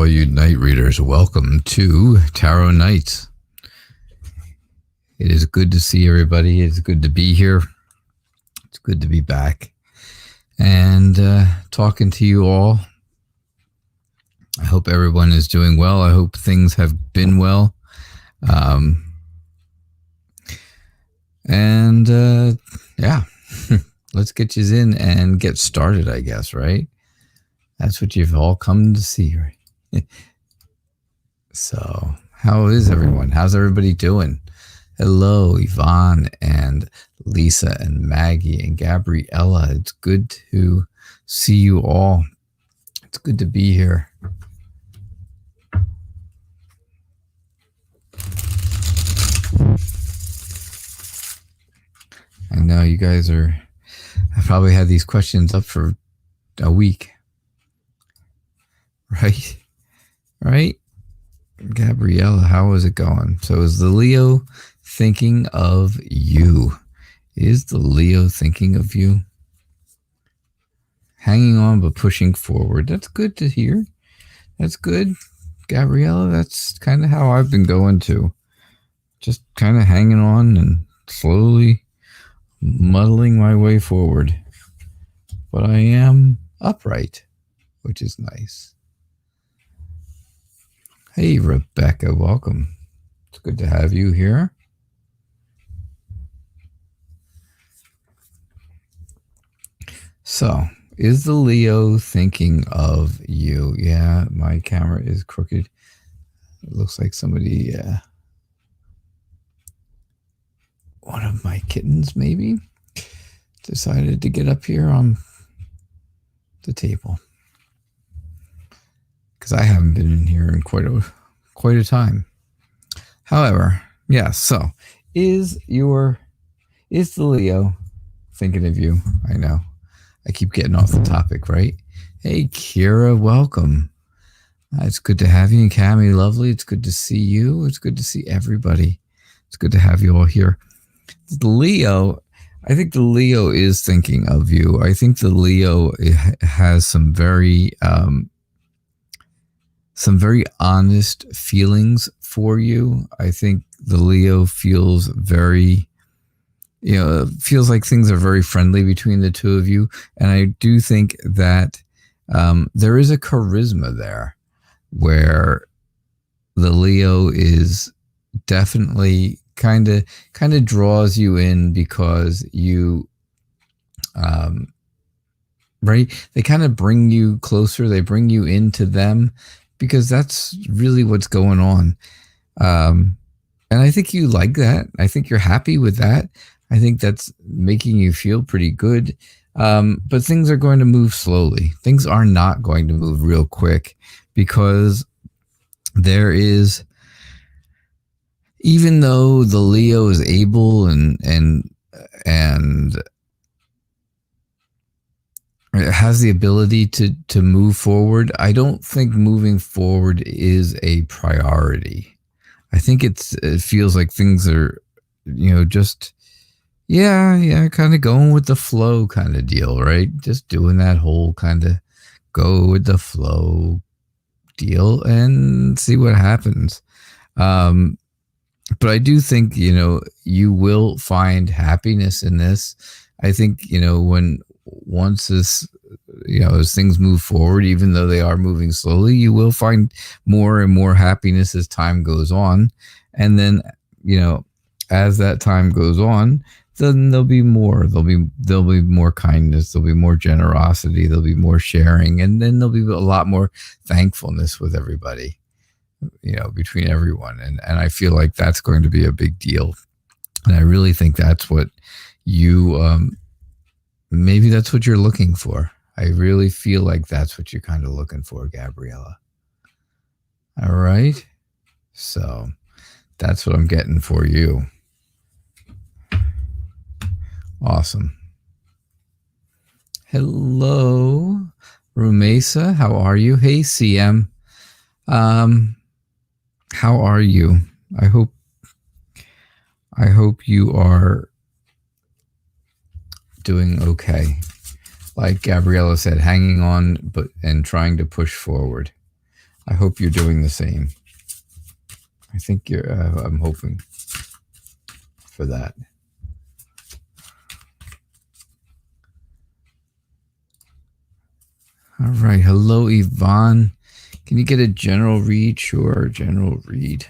all you night readers. Welcome to Tarot Nights. It is good to see everybody. It's good to be here. It's good to be back and talking to you all. I hope everyone is doing well. I hope things have been well. Yeah, let's get you in and get started, I guess, right? That's what you've all come to see, right? So, how is everyone? How's everybody doing? Hello, Yvonne and Lisa and Maggie and Gabriella. It's good to see you all. It's good to be here. I know you guys I probably had these questions up for a week. Right? Gabriella, how is it going? So is the Leo thinking of you? Is the Leo thinking of you? Hanging on but pushing forward. That's good to hear. That's good. Gabriella, that's kind of how I've been going too. Just kind of hanging on and slowly muddling my way forward. But I am upright, which is nice. Hey, Rebecca, welcome. It's good to have you here. So, is the Leo thinking of you? Yeah, my camera is crooked. It looks like somebody, one of my kittens maybe, decided to get up here on the table. Because I haven't been in here in quite a time. However, yeah, so is the Leo thinking of you? I know. I keep getting off the topic, right? Hey, Kira, welcome. It's good to have you. And Cammie, lovely. It's good to see you. It's good to see everybody. It's good to have you all here. The Leo, I think the Leo is thinking of you. I think the Leo has some very honest feelings for you. I think the Leo feels very, feels like things are very friendly between the two of you. And I do think that there is a charisma there where the Leo is definitely kind of draws you in because you, right? They kind of bring you closer. They bring you into them because that's really what's going on. And I think you like that. I think you're happy with that. I think that's making you feel pretty good. But things are going to move slowly. Things are not going to move real quick because there is, even though the Leo is able and it has the ability to move forward, I don't think moving forward is a priority. I think it feels like things are, just, kind of going with the flow kind of deal, right? Just doing that whole kind of go with the flow deal and see what happens. But I do think, you will find happiness in this. I think, once this, as things move forward, even though they are moving slowly, you will find more and more happiness as time goes on. And then, as that time goes on, then there'll be more. There'll be more kindness. There'll be more generosity. There'll be more sharing. And then there'll be a lot more thankfulness with everybody, between everyone. And I feel like that's going to be a big deal. And I really think that's what you, maybe that's what you're looking for. I really feel like that's what you're kind of looking for, Gabriella. All right. So that's what I'm getting for you. Awesome. Hello, Rumesa. How are you? Hey, CM. How are you? I hope you are doing okay. Like Gabriella said, hanging on and trying to push forward. I hope you're doing the same. I think you're, I'm hoping for that. All right. Hello, Yvonne. Can you get a general read? Sure, general read.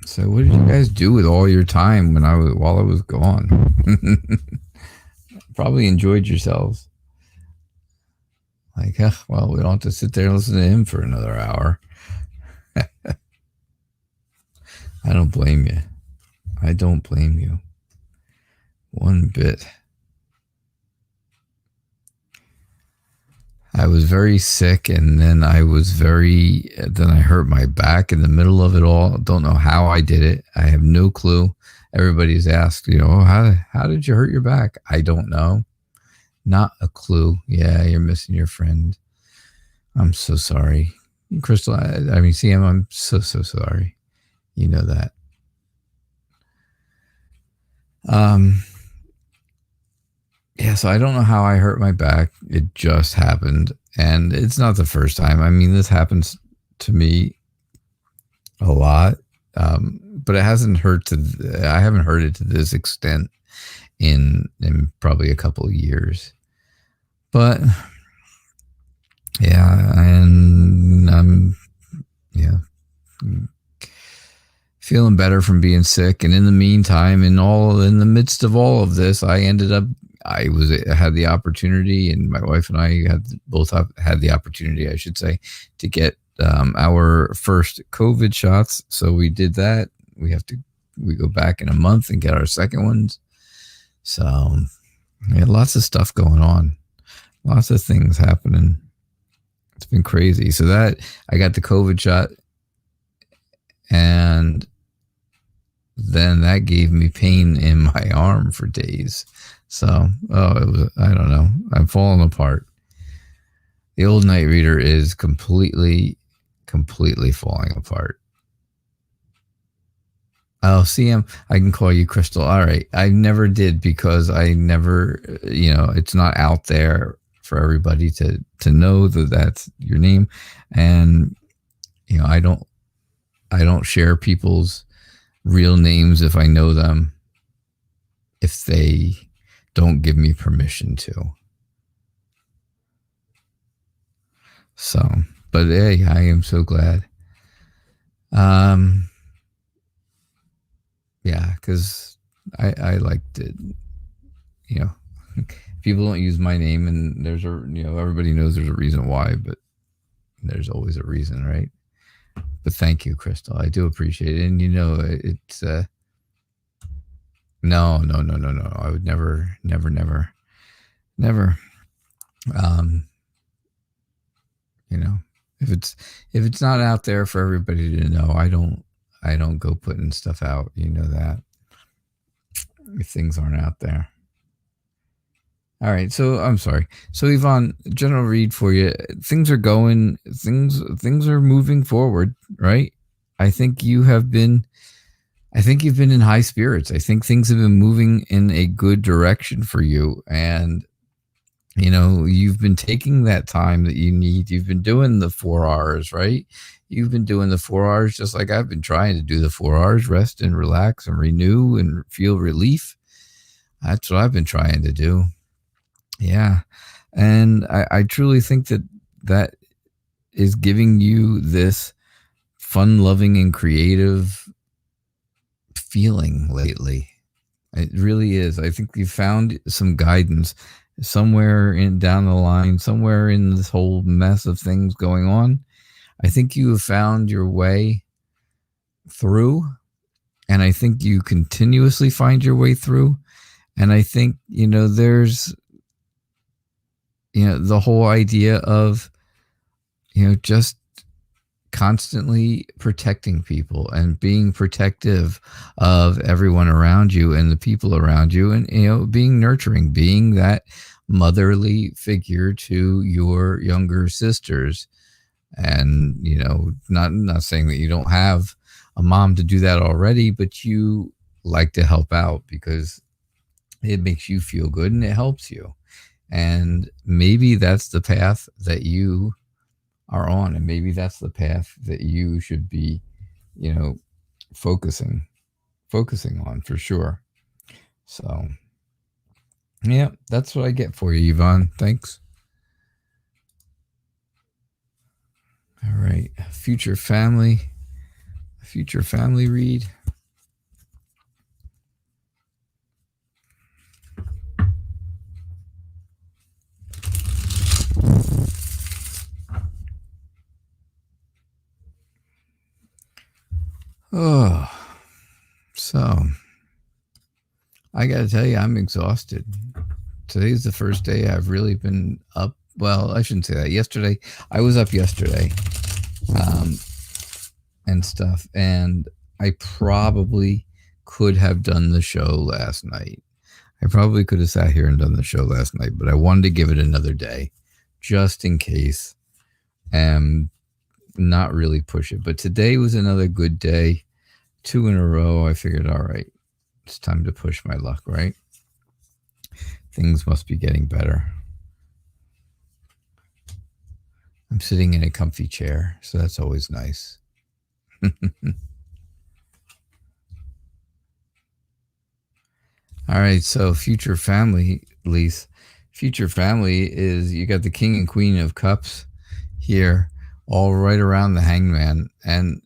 So what did you guys do with all your time while I was gone? Probably enjoyed yourselves. Like, well, we don't have to sit there and listen to him for another hour. I don't blame you. I don't blame you. One bit. I was very sick, and then I hurt my back in the middle of it all. Don't know how I did it. I have no clue. Everybody's asked, how did you hurt your back? I don't know. Not a clue. Yeah, you're missing your friend. I'm so sorry. Crystal, CM, I'm so sorry. You know that. Yeah, so I don't know how I hurt my back. It just happened. And it's not the first time. This happens to me a lot. But it hasn't I haven't heard it to this extent in probably a couple of years. But yeah, and I'm feeling better from being sick. And in the meantime, in the midst of all of this, I had the opportunity, and my wife and I both had the opportunity, I should say, to get our first COVID shots. So we did that. We go back in a month and get our second ones. So we had lots of stuff going on, lots of things happening. It's been crazy. So that I got the COVID shot, and then that gave me pain in my arm for days. So, I don't know. I'm falling apart. The old night reader is completely falling apart. Oh, CM, I can call you Crystal. All right. I never did, because I never, it's not out there for everybody to know that that's your name. And, I don't share people's real names if I know them, if they don't give me permission to. So, but hey, I am so glad. Yeah, because I liked it. People don't use my name, and there's everybody knows there's a reason why, but there's always a reason, right? But thank you, Crystal. I do appreciate it. And it's no. I would never. If it's not out there for everybody to know, I don't go putting stuff out. That if things aren't out there. All right. So I'm sorry. So Yvonne, general read for you. Things are moving forward, right? I think you've been in high spirits. I think things have been moving in a good direction for you. And, you've been taking that time that you need. You've been doing the 4 R's, right? You've been doing the 4 R's just like I've been trying to do the 4 R's, rest and relax and renew and feel relief. That's what I've been trying to do. Yeah. And I truly think that is giving you this fun-loving and creative feeling lately. It really is. I think you found some guidance somewhere down the line, somewhere in this whole mess of things going on. I think you have found your way through, and I think you continuously find your way through. And I think, there's, the whole idea of, just constantly protecting people and being protective of everyone around you and the people around you, and being nurturing, being that motherly figure to your younger sisters. And not saying that you don't have a mom to do that already, but you like to help out because it makes you feel good and it helps you. And maybe that's the path that you are on, and maybe that's the path that you should be, focusing on for sure. So, yeah, that's what I get for you, Yvonne. Thanks. All right, future family read. Oh, so I got to tell you, I'm exhausted. Today's the first day I've really been up. Well, I shouldn't say that. Yesterday, I was up yesterday and stuff, and I probably could have done the show last night. I probably could have sat here and done the show last night, but I wanted to give it another day just in case and not really push it. But today was another good day. 2 in a row. I figured, all right, it's time to push my luck, right? Things must be getting better. I'm sitting in a comfy chair, so that's always nice. All right, so future family, Lise. Future family is, you got the King and Queen of Cups here, all right around the Hangman. And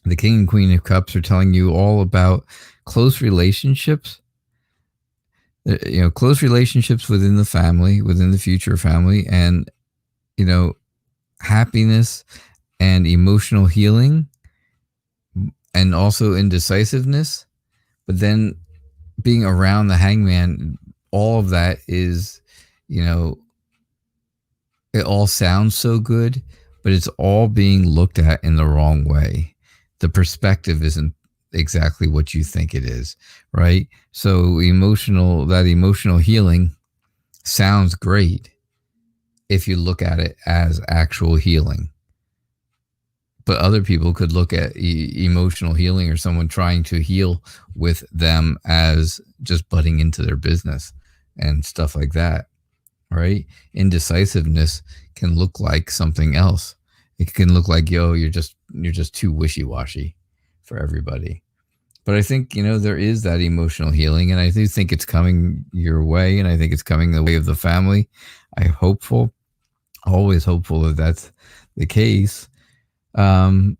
the King and Queen of Cups are telling you all about close relationships, close relationships within the family, within the future family, and, happiness and emotional healing, and also indecisiveness. But then being around the Hangman, all of that is, it all sounds so good, but it's all being looked at in the wrong way. The perspective isn't exactly what you think it is, right? So that emotional healing sounds great if you look at it as actual healing. But other people could look at emotional healing or someone trying to heal with them as just butting into their business and stuff like that, right? Indecisiveness can look like something else. It can look like, you're just too wishy-washy for everybody. But I think, there is that emotional healing, and I do think it's coming your way, and I think it's coming the way of the family. I'm always hopeful that that's the case. You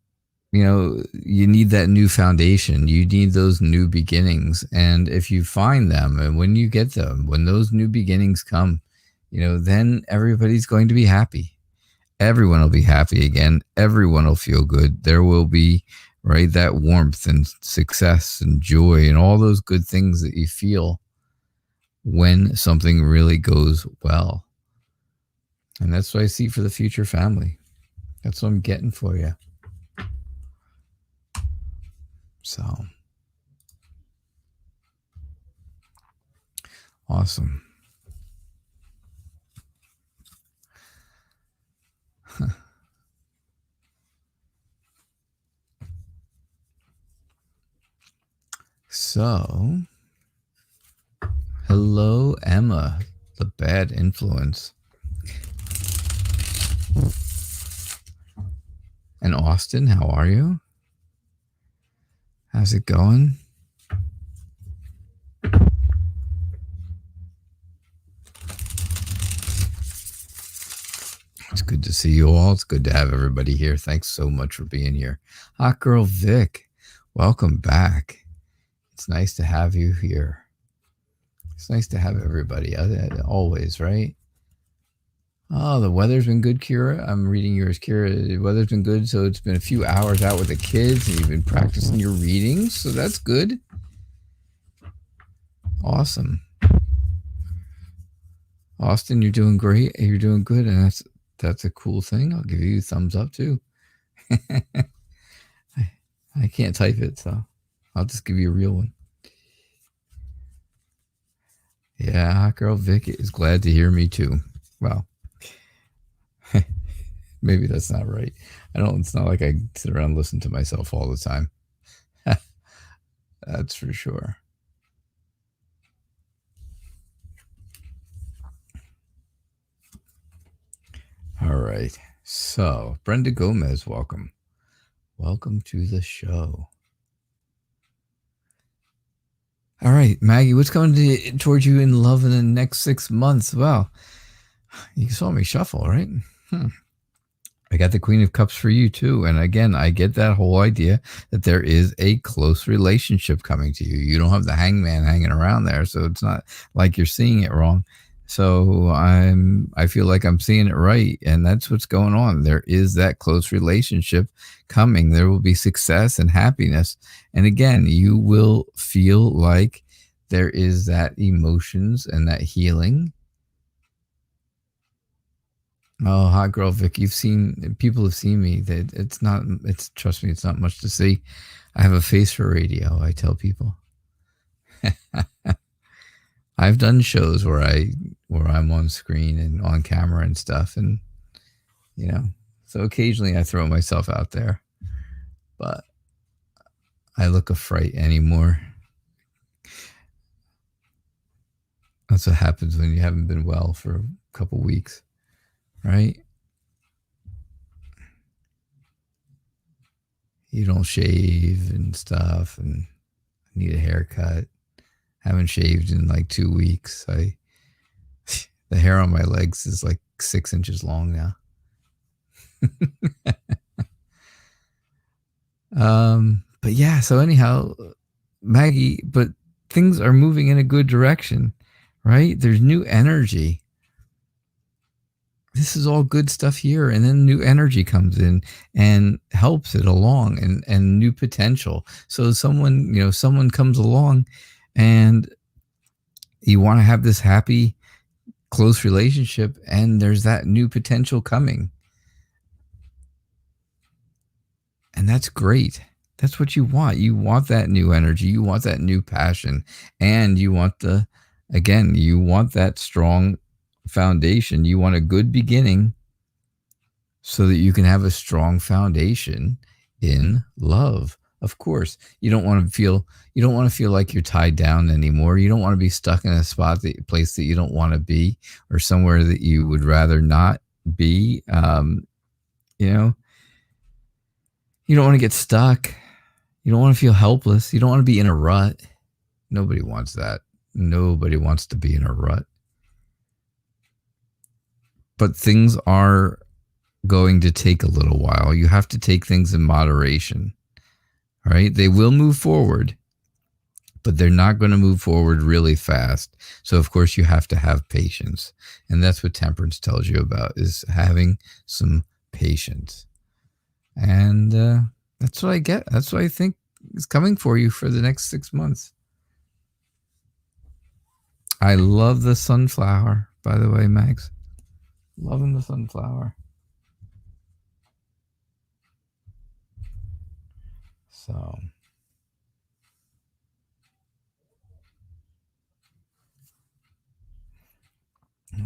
need that new foundation. You need those new beginnings. And if you find them, and when you get them, when those new beginnings come, then everybody's going to be happy. Everyone will be happy again. Everyone will feel good. There will be, right, that warmth and success and joy and all those good things that you feel when something really goes well. And that's what I see for the future family. That's what I'm getting for you. So, awesome. So, hello, Emma, the bad influence. And Austin, how are you? How's it going? It's good to see you all. It's good to have everybody here. Thanks so much for being here. Hot Girl Vic, welcome back. It's nice to have you here. It's nice to have everybody, always, right? Oh, the weather's been good, Kira. I'm reading yours, Kira. The weather's been good, so it's been a few hours out with the kids, and you've been practicing your readings, so that's good. Awesome. Austin, you're doing great. You're doing good, and that's a cool thing. I'll give you a thumbs up, too. I can't type it, so I'll just give you a real one. Yeah, Hot Girl Vic is glad to hear me, too. Well, maybe that's not right. It's not like I sit around and listen to myself all the time. That's for sure. right. So, Brenda Gomez, welcome. Welcome to the show. All right, Maggie, what's coming towards you in love in the next 6 months? Well, you saw me shuffle, right? I got the Queen of Cups for you too. And again, I get that whole idea that there is a close relationship coming to you. You don't have the hangman hanging around there, so it's not like you're seeing it wrong. So I feel like I'm seeing it right, and that's what's going on. There is that close relationship coming. There will be success and happiness. And again, you will feel like there is that emotions and that healing. Oh, hot girl Vic, people have seen me. That trust me, it's not much to see. I have a face for radio, I tell people. I've done shows where I'm on screen and on camera and stuff, and so occasionally I throw myself out there, but I look a fright anymore. That's what happens when you haven't been well for a couple weeks, right? You don't shave and stuff, and need a haircut. Haven't shaved in like 2 weeks. The hair on my legs is like 6 inches long now. But yeah, so anyhow, Maggie, but things are moving in a good direction, right? There's new energy. This is all good stuff here, and then new energy comes in and helps it along, and new potential. So someone comes along, and you want to have this happy, close relationship, and there's that new potential coming. And that's great. That's what you want. You want that new energy. You want that new passion. And you want you want that strong foundation. You want a good beginning so that you can have a strong foundation in love. Of course, you don't want to feel like you're tied down anymore. You don't want to be stuck in a place that you don't want to be, or somewhere that you would rather not be. You don't want to get stuck. You don't want to feel helpless. You don't want to be in a rut. Nobody wants that. Nobody wants to be in a rut. But things are going to take a little while. You have to take things in moderation. All right? They will move forward, but they're not going to move forward really fast. So, of course, you have to have patience. And that's what temperance tells you about, is having some patience. And that's what I get. That's what I think is coming for you for the next 6 months. I love the sunflower, by the way, Max. Loving the sunflower. So, all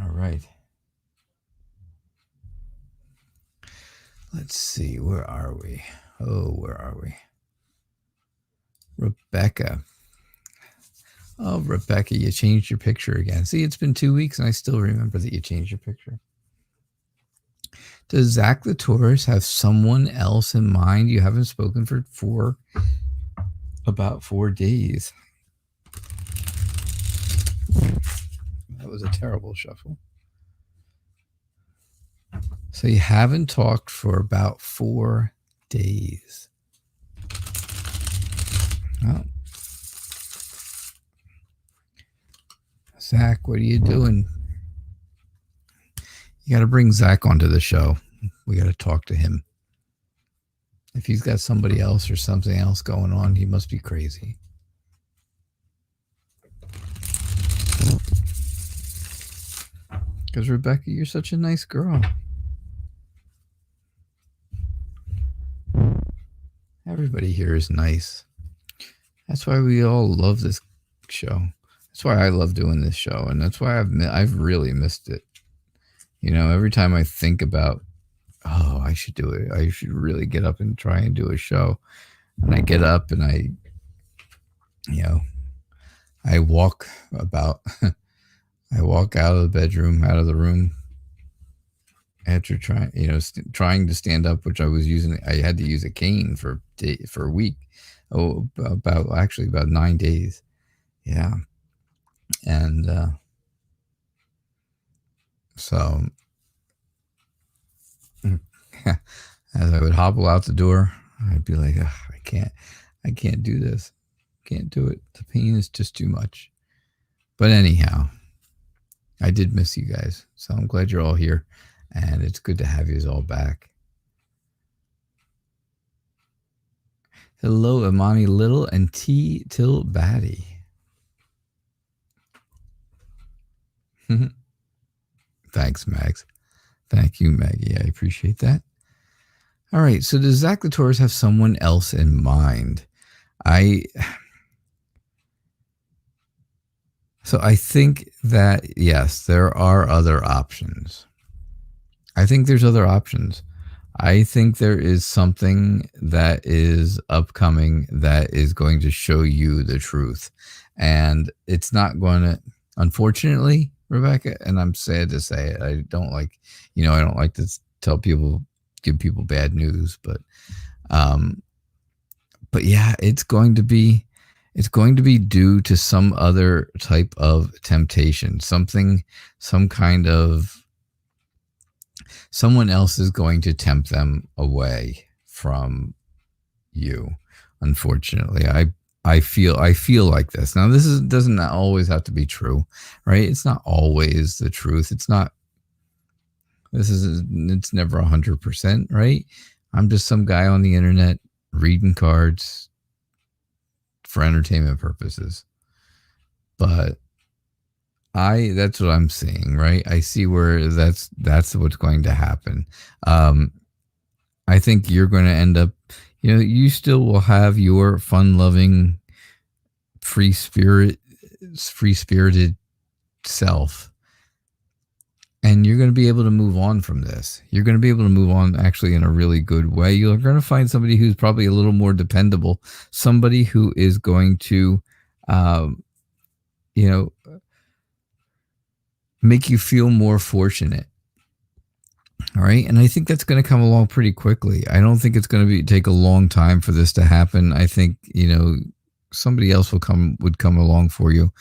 right. Let's see. Where are we? Where are we? Rebecca. Oh, Rebecca, you changed your picture again. See, it's been 2 weeks and I still remember that you changed your picture. Does Zach the Taurus have someone else in mind? You haven't spoken for about 4 days. That was a terrible shuffle. So you haven't talked for about 4 days. Oh. Zach, what are you doing? You got to bring Zach onto the show. We got to talk to him. If he's got somebody else or something else going on, he must be crazy. Because Rebecca, you're such a nice girl. Everybody here is nice. That's why we all love this show. That's why I love doing this show, and that's why I've really missed it. Every time I think about, I should do it. I should really get up and try and do a show. And I get up and I walk about. I walk out of the bedroom, out of the room, after trying to stand up, which I was using. I had to use a cane for a week. Oh, about 9 days. Yeah. And so as I would hobble out the door, I'd be like, I can't do this. Can't do it. The pain is just too much. But anyhow, I did miss you guys. So I'm glad you're all here. And it's good to have you all back. Hello, Imani Little and T. Till Batty. Thanks, Mags. Thank you, Maggie. I appreciate that. All right. So does Zach the Taurus have someone else in mind? So I think that, yes, there are other options. I think there's other options. I think there is something that is upcoming that is going to show you the truth. And it's not going to, unfortunately, Rebecca, and I'm sad to say it, I don't like to give people bad news, but yeah, it's going to be due to some other type of temptation, someone else is going to tempt them away from you. Unfortunately, I feel like this. Now, doesn't always have to be true, right? It's not always the truth. It's never 100%, right? I'm just some guy on the internet reading cards for entertainment purposes. But that's what I'm seeing, right? I see where that's what's going to happen. I think you're going to end up, you still will have your fun-loving, free-spirited self. And you're going to be able to move on from this. You're going to be able to move on actually in a really good way. You're going to find somebody who's probably a little more dependable, somebody who is going to, make you feel more fortunate. All right. And I think that's going to come along pretty quickly. I don't think it's going to take a long time for this to happen. I think, somebody else would come along for you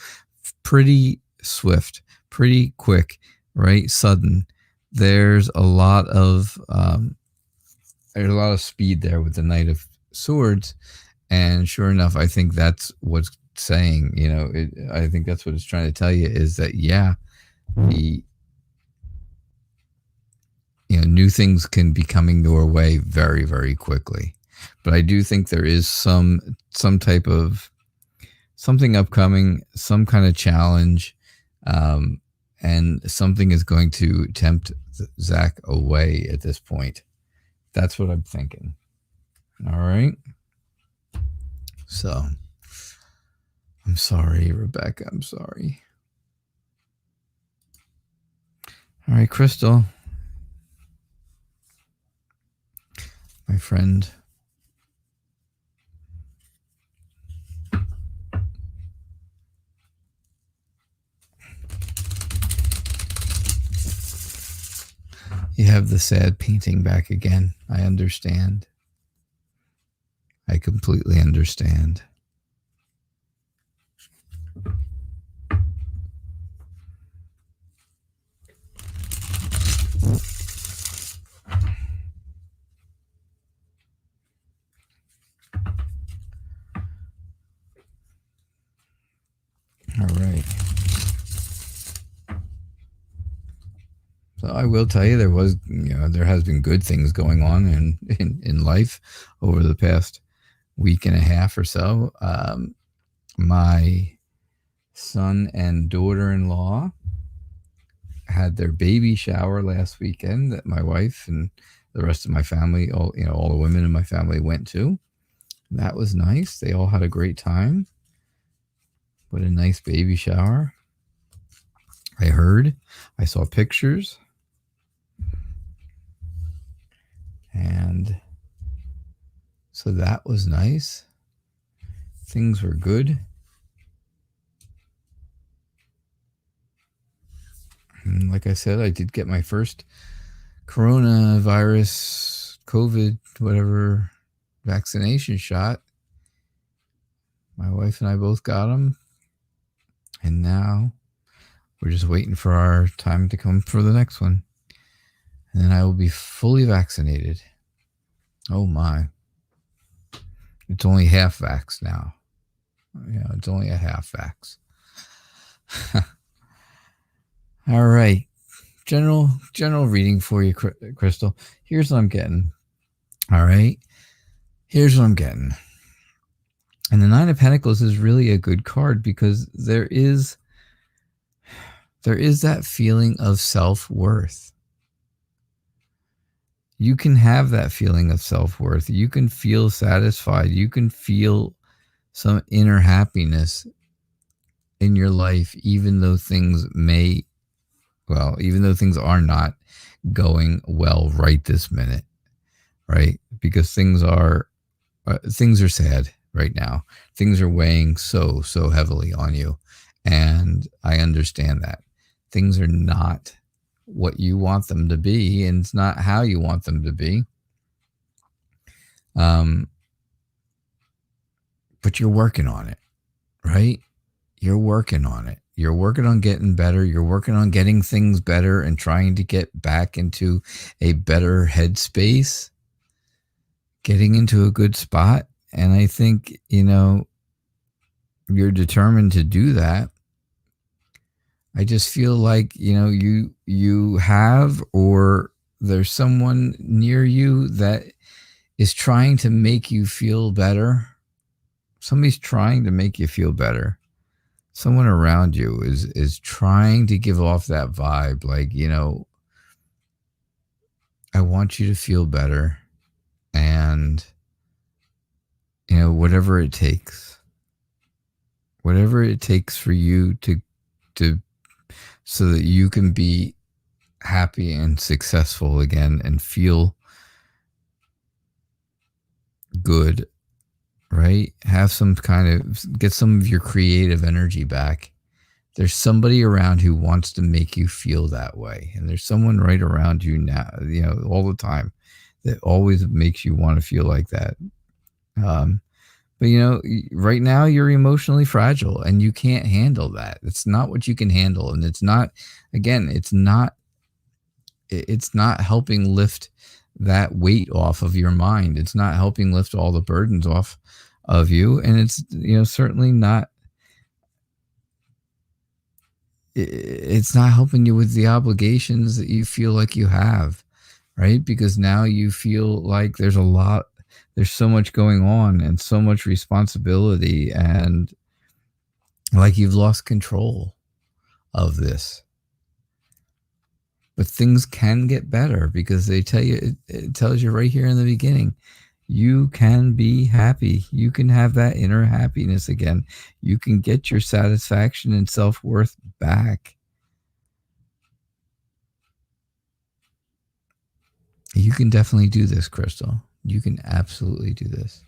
pretty swift, pretty quick, right? Sudden. There's a lot of speed there with the Knight of Swords. And sure enough, I think that's what's saying, I think that's what it's trying to tell you is that, yeah, new things can be coming your way very, very quickly. But I do think there is some type of something upcoming, some kind of challenge, and something is going to tempt Zach away at this point. That's what I'm thinking. All right. So I'm sorry, Rebecca. I'm sorry. All right, Crystal, my friend. You have the sad painting back again. I understand. I completely understand. All right. So I will tell you, there has been good things going on in life over the past week and a half or so. My son and daughter-in-law had their baby shower last weekend that my wife and the rest of my family, all the women in my family went to. That was nice. They all had a great time. What a nice baby shower. I saw pictures. And so that was nice. Things were good. And like I said, I did get my first coronavirus, COVID, whatever vaccination shot. My wife and I both got them. And now we're just waiting for our time to come for the next one. And then I will be fully vaccinated. Oh my. It's only half vax now. Yeah, it's only a half vax. All right. General reading for you, Crystal. Here's what I'm getting. All right. Here's what I'm getting. And the Nine of Pentacles is really a good card because there is that feeling of self-worth. You can have that feeling of self-worth. You can feel satisfied. You can feel some inner happiness in your life, even though things are not going well right this minute, right? Because things are sad right now. Things are weighing so heavily on you. And I understand that. Things are not what you want them to be, and it's not how you want them to be. But you're working on it, right? You're working on it. You're working on getting better. You're working on getting things better and trying to get back into a better headspace, getting into a good spot. And I think, you're determined to do that. I just feel like, you have, or there's someone near you that is trying to make you feel better. Somebody's trying to make you feel better. Someone around you is trying to give off that vibe. Like, I want you to feel better. And, whatever it takes for you to so that you can be happy and successful again and feel good, right? Have some get some of your creative energy back. There's somebody around who wants to make you feel that way. And there's someone right around you now, all the time, that always makes you want to feel like that. But right now you're emotionally fragile and you can't handle that. It's not what you can handle. And it's not helping lift that weight off of your mind. It's not helping lift all the burdens off of you. And it's, certainly not, it's not helping you with the obligations that you feel like you have, right? Because now you feel like there's so much going on and so much responsibility, and like you've lost control of this. But things can get better because they tell you, it tells you right here in the beginning, you can be happy. You can have that inner happiness again. You can get your satisfaction and self-worth back. You can definitely do this, Crystal. You can absolutely do this.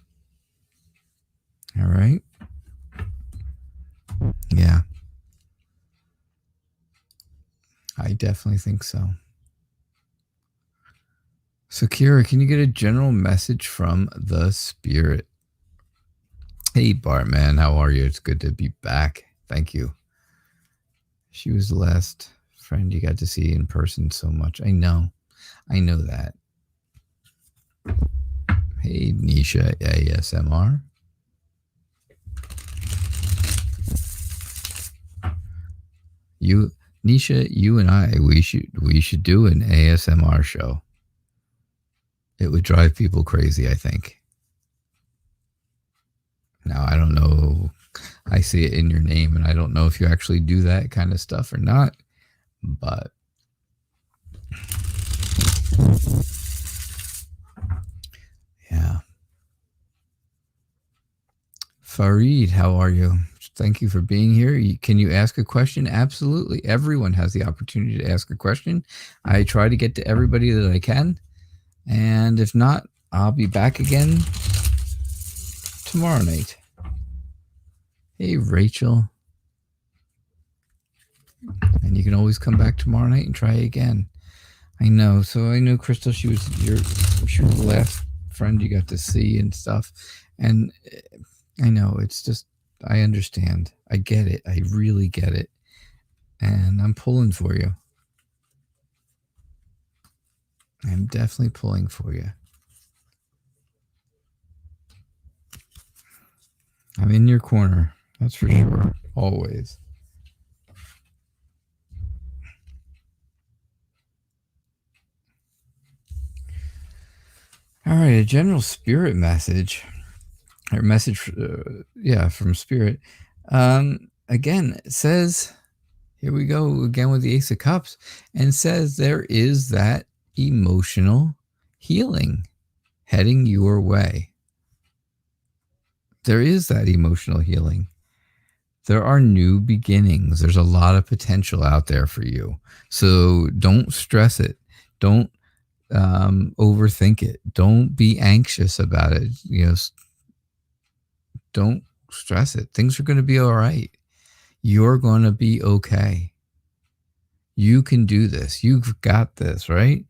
All right? Yeah. I definitely think so. So, Kira, can you get a general message from the spirit? Hey, Bartman, how are you? It's good to be back. Thank you. She was the last friend you got to see in person so much. I know that. Hey, Nisha ASMR. Nisha, you and I, we should do an ASMR show. It would drive people crazy, I think. Now, I don't know. I see it in your name, and I don't know if you actually do that kind of stuff or not, but yeah. Farid, how are you? Thank you for being here. Can you ask a question? Absolutely. Everyone has the opportunity to ask a question. I try to get to everybody that I can. And if not, I'll be back again tomorrow night. Hey, Rachel. And you can always come back tomorrow night and try again. I know. So I know, Crystal, she was the last friend you got to see and stuff. And I know, it's just, I understand. I get it. I really get it. And I'm pulling for you. I'm definitely pulling for you. I'm in your corner. That's for sure. Always. All right, a general spirit message, or message, from spirit. Again, it says, here we go again with the Ace of Cups, and it says there is that emotional healing heading your way. There is that emotional healing. There are new beginnings. There's a lot of potential out there for you. So don't stress it. Don't overthink it. Don't be anxious about it. Don't stress it. Things are going to be all right. You're going to be okay. You can do this. You've got this, right?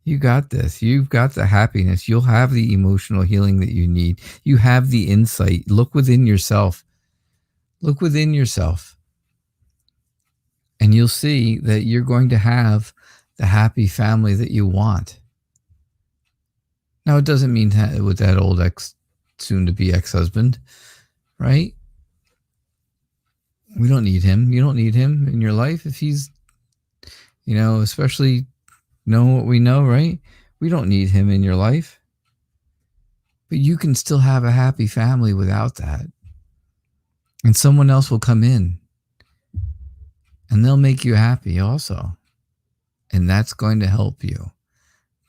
You got this. You've got the happiness. You'll have the emotional healing that you need. You have the insight. Look within yourself. Look within yourself. And you'll see that you're going to have the happy family that you want. Now, it doesn't mean that with that old soon-to-be ex-husband, right? We don't need him. You don't need him in your life if he's, especially know what we know, right? We don't need him in your life. But you can still have a happy family without that. And someone else will come in and they'll make you happy also. And that's going to help you.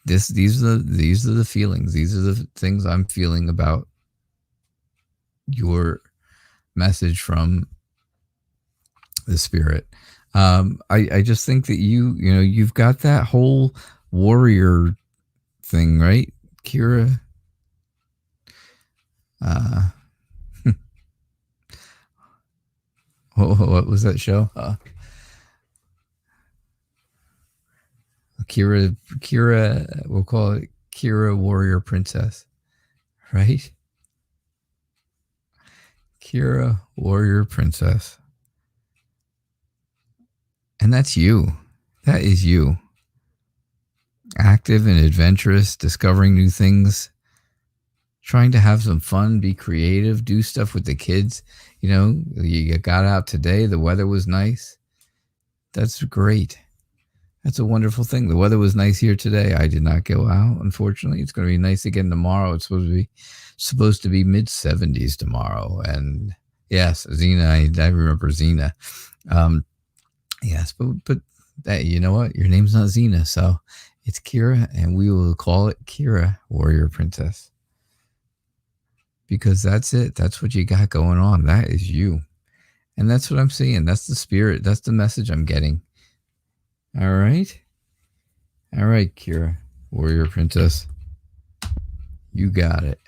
These are the feelings. These are the things I'm feeling about your message from the spirit. I just think that you've got that whole warrior thing, right, Kira? What was that show? Kira, we'll call it Kira Warrior Princess, right? Kira Warrior Princess. And that's you. That is you. Active and adventurous, discovering new things, trying to have some fun, be creative, do stuff with the kids. You got out today. The weather was nice. That's great. That's a wonderful thing. The weather was nice here today. I did not go out, unfortunately. It's going to be nice again tomorrow. It's supposed to be mid-70s tomorrow. And yes, Zena, I remember Zena. Yes, but you know what? Your name's not Zena, so it's Kira, and we will call it Kira Warrior Princess. Because that's it. That's what you got going on. That is you. And that's what I'm seeing. That's the spirit. That's the message I'm getting. All right. All right, Kira, Warrior Princess. You got it.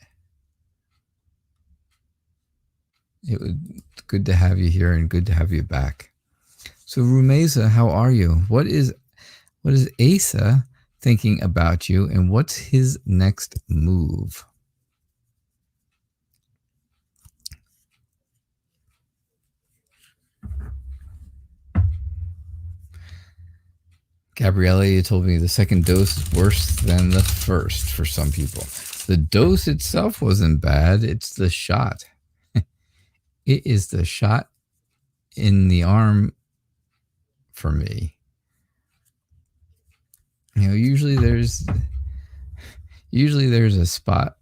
It was good to have you here and good to have you back. So, Rumeza, how are you? What is Asa thinking about you, and what's his next move? Gabrielle, you told me the second dose is worse than the first for some people. The dose itself wasn't bad. It's the shot. It is the shot in the arm for me. Usually there's a spot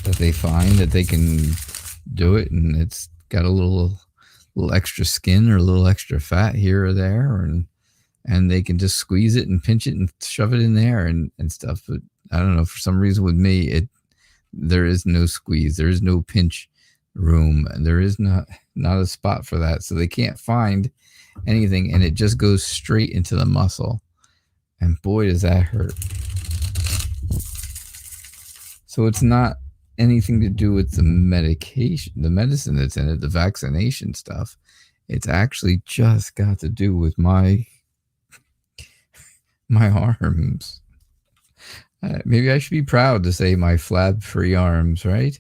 that they find that they can do it, and it's got a little extra skin or a little extra fat here or there, and they can just squeeze it and pinch it and shove it in there and stuff. But I don't know, for some reason with me, there is no squeeze. There is no pinch room. And there is not a spot for that. So they can't find anything, and it just goes straight into the muscle. And boy, does that hurt. So it's not anything to do with the medication, the medicine that's in it, the vaccination stuff. It's actually just got to do with my My arms. Maybe I should be proud to say my flab-free arms, right?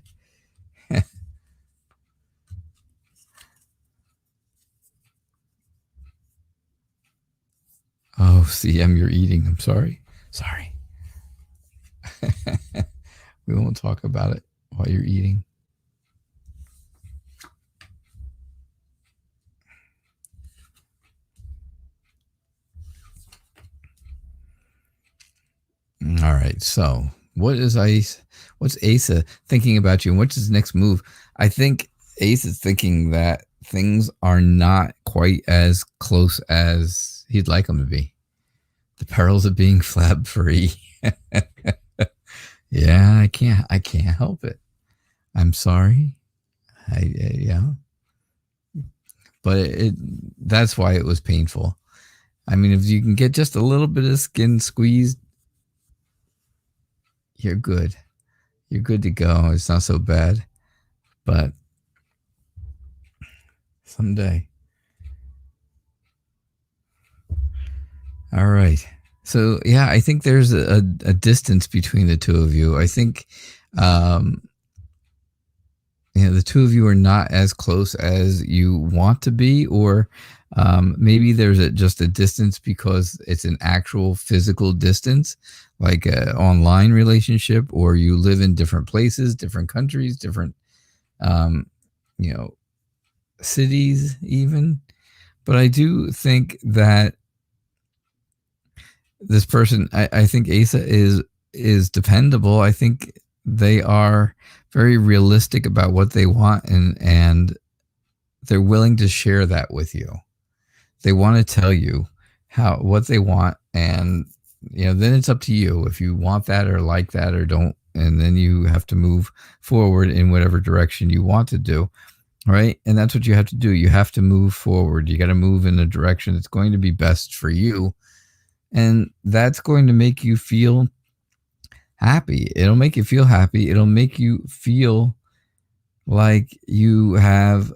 Oh, CM, you're eating. I'm sorry. Sorry. We won't talk about it while you're eating. All right. So, what's Asa thinking about you, and what's his next move? I think Ace is thinking that things are not quite as close as he'd like them to be. The perils of being flab free. Yeah, I can't help it. I'm sorry. Yeah. But that's why it was painful. I mean, if you can get just a little bit of skin squeezed, you're good. You're good to go. It's not so bad. But someday. All right. So, yeah, I think there's a distance between the two of you. I think, the two of you are not as close as you want to be, or maybe there's just a distance because it's an actual physical distance, like an online relationship, or you live in different places, different countries, different, cities even. But I do think that this person, I think Asa is dependable. I think they are very realistic about what they want, and they're willing to share that with you. They want to tell you what they want, and then it's up to you if you want that or like that or don't, and then you have to move forward in whatever direction you want to do, right? And that's what you have to do. You have to move forward. You got to move in a direction that's going to be best for you, and that's going to make you feel happy. It'll make you feel happy. It'll make you feel like you have,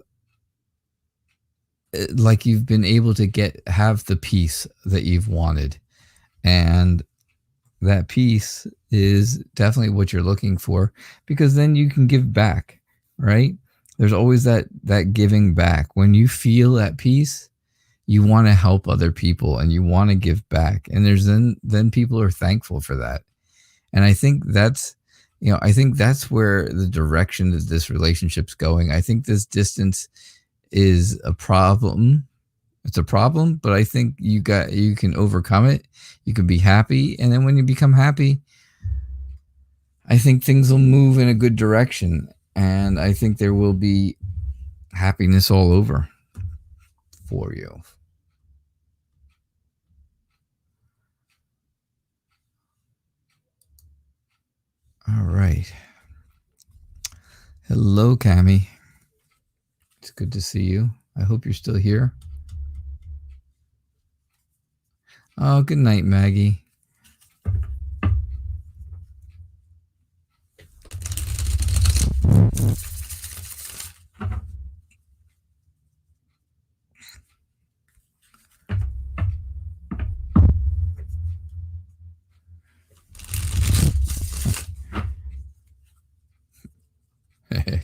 like you've been able to have the peace that you've wanted. And that peace is definitely what you're looking for, because then you can give back, right? There's always that giving back. When you feel at peace, you want to help other people and you want to give back. And there's then people are thankful for that. And I think that's where the direction that this relationship's going. I think this distance is a problem. It's a problem, but I think you can overcome it. You can be happy. And then when you become happy, I think things will move in a good direction. And I think there will be happiness all over for you. All right. Hello, Cammie. It's good to see you. I hope you're still here. Oh, good night, Maggie.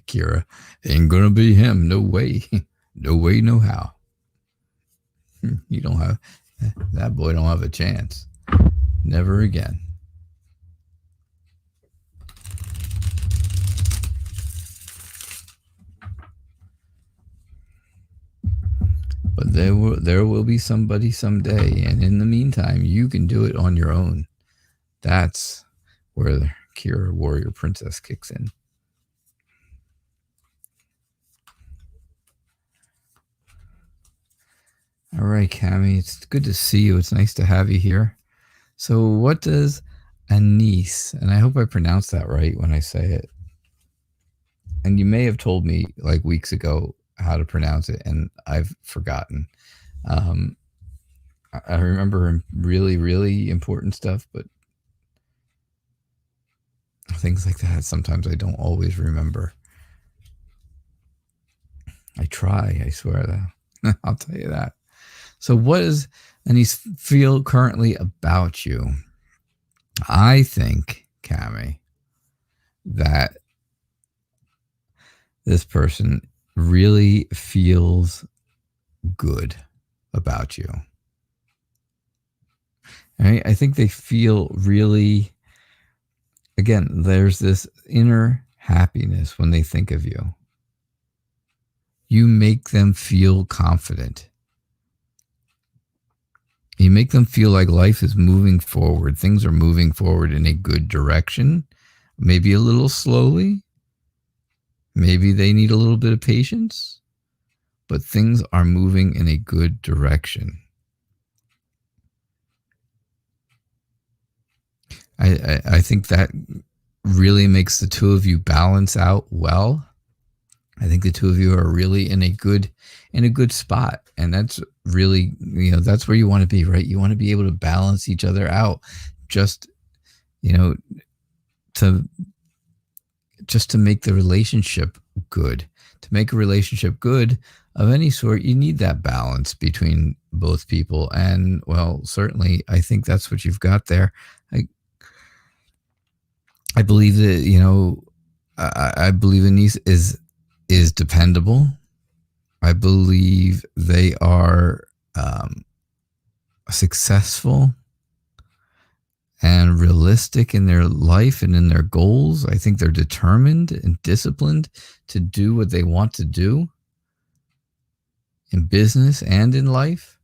Kira, ain't gonna be him. No way. No way, no how. You don't have, that boy don't have a chance. Never again. But there will be somebody someday, and in the meantime, you can do it on your own. That's where the Kira Warrior Princess kicks in. All right, Cammie, it's good to see you. It's nice to have you here. So what does Anise, and I hope I pronounced that right when I say it, and you may have told me like weeks ago how to pronounce it, and I've forgotten. I remember really, really important stuff, but things like that, sometimes I don't always remember. I try, I swear that. I'll tell you that. So what is and he's feel currently about you. I think, Cami, that this person really feels good about you. Right? I think they feel really, again, there's this inner happiness when they think of you. You make them feel confident. You make them feel like life is moving forward. Things are moving forward in a good direction, maybe a little slowly. Maybe they need a little bit of patience, but things are moving in a good direction. I think that really makes the two of you balance out well. I think the two of you are really in a good spot. And that's really, that's where you want to be, right? You want to be able to balance each other out just to make the relationship good. To make a relationship good of any sort, you need that balance between both people. And, well, certainly, I think that's what you've got there. I believe that, I believe the niece is dependable. I believe they are successful and realistic in their life and in their goals. I think they're determined and disciplined to do what they want to do in business and in life.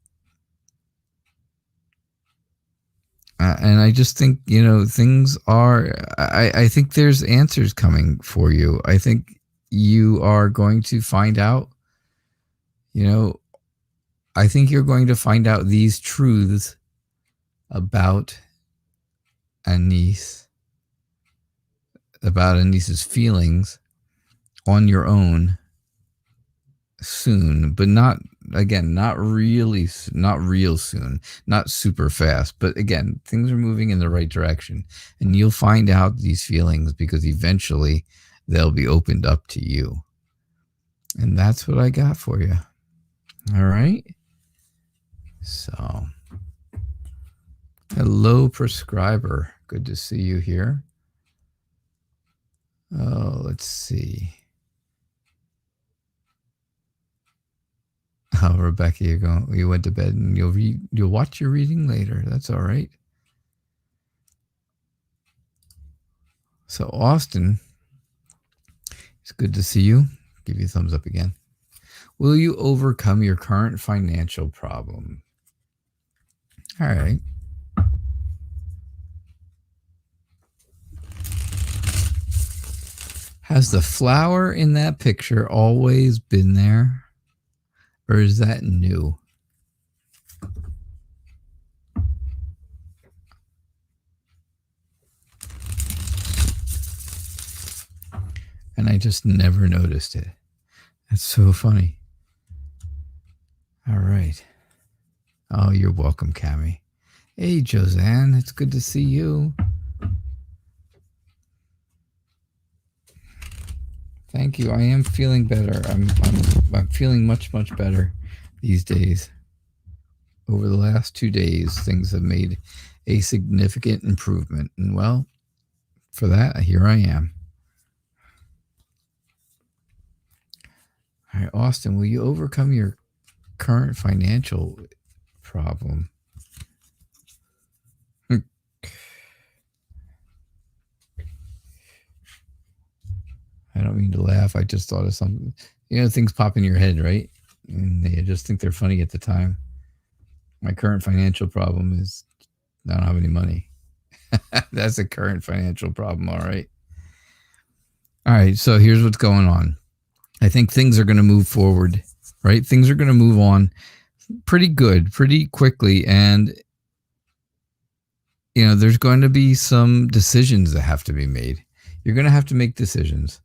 And I just think, things are, I think there's answers coming for you. I think you are going to find out, I think you're going to find out these truths about Anise, about Anise's feelings on your own soon, but not real soon, not super fast, but again, things are moving in the right direction, and you'll find out these feelings because eventually they'll be opened up to you. And that's what I got for you. All right. So, hello, prescriber. Good to see you here. Oh, let's see. Oh, Rebecca, you went to bed and you'll watch your reading later. That's all right. So, Austin, it's good to see you. Give you a thumbs up again. Will you overcome your current financial problem? All right. Has the flower in that picture always been there? Or is that new? And I just never noticed it. That's so funny. All right. Oh, you're welcome, Cami. Hey, Josanne, it's good to see you. Thank you. I am feeling better. I'm feeling much, much better these days. Over the last 2 days, things have made a significant improvement. And, well, for that, here I am. All right, Austin, will you overcome your current financial problem? I don't mean to laugh. I just thought of something. Things pop in your head, right? And you just think they're funny at the time. My current financial problem is I don't have any money. That's a current financial problem, all right? All right, so here's what's going on. I think things are going to move forward, right? Things are going to move on pretty good, pretty quickly. And, there's going to be some decisions that have to be made. You're going to have to make decisions.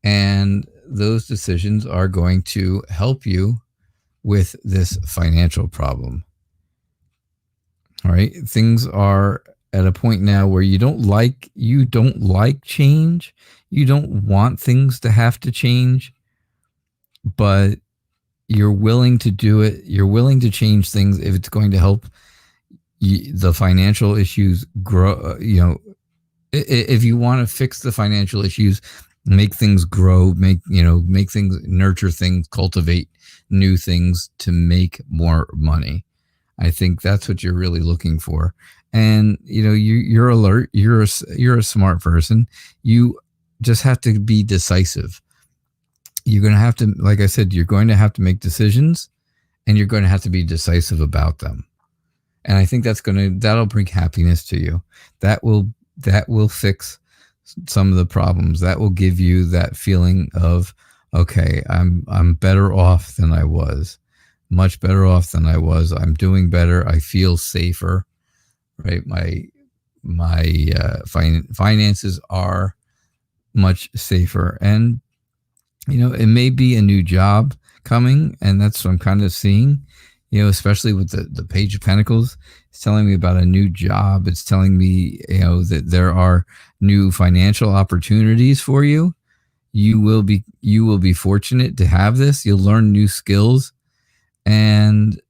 And those decisions are going to help you with this financial problem. All right. Things are at a point now where you don't like change. You don't want things to have to change, but you're willing to do it. You're willing to change things if it's going to help the financial issues grow. If you want to fix the financial issues, make things grow, make things, nurture things, cultivate new things to make more money. I think that's what you're really looking for. And you're alert. You're a smart person. You just have to be decisive. You're going to have to, like I said, you're going to have to make decisions, and you're going to have to be decisive about them. And I think that'll bring happiness to you. That will fix some of the problems. That will give you that feeling of, okay, I'm better off than I was, much better off than I was. I'm doing better. I feel safer, right? My finances are much safer. And it may be a new job coming, and that's what I'm kind of seeing, especially with the Page of Pentacles. It's telling me about a new job. It's telling me, that there are new financial opportunities for you. You will be fortunate to have this. You'll learn new skills, and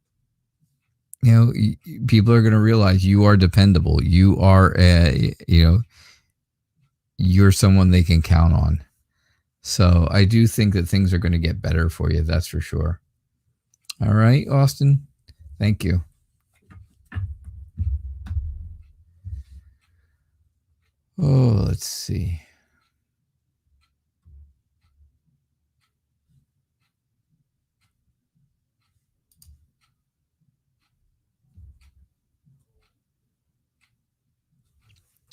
people are going to realize you are dependable. You are you're someone they can count on. So I do think that things are going to get better for you. That's for sure. All right, Austin. Thank you. Oh, let's see.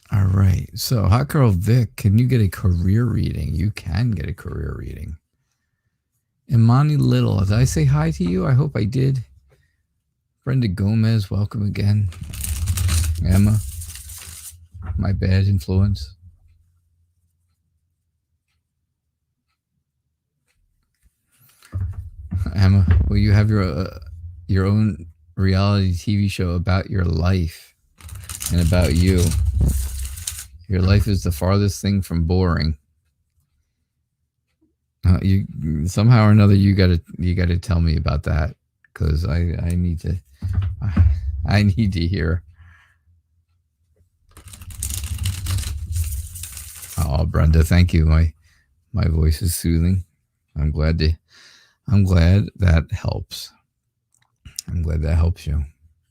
All right. So, Hot Girl Vic, can you get a career reading? You can get a career reading. Imani Little, did I say hi to you? I hope I did. Brenda Gomez, welcome again. Emma, my bad influence. Emma, will you have your own reality TV show about your life and about you? Your life is the farthest thing from boring. You somehow or another you got to tell me about that, because I need to hear. Oh, Brenda, thank you. My voice is soothing. I'm glad that helps. I'm glad that helps you.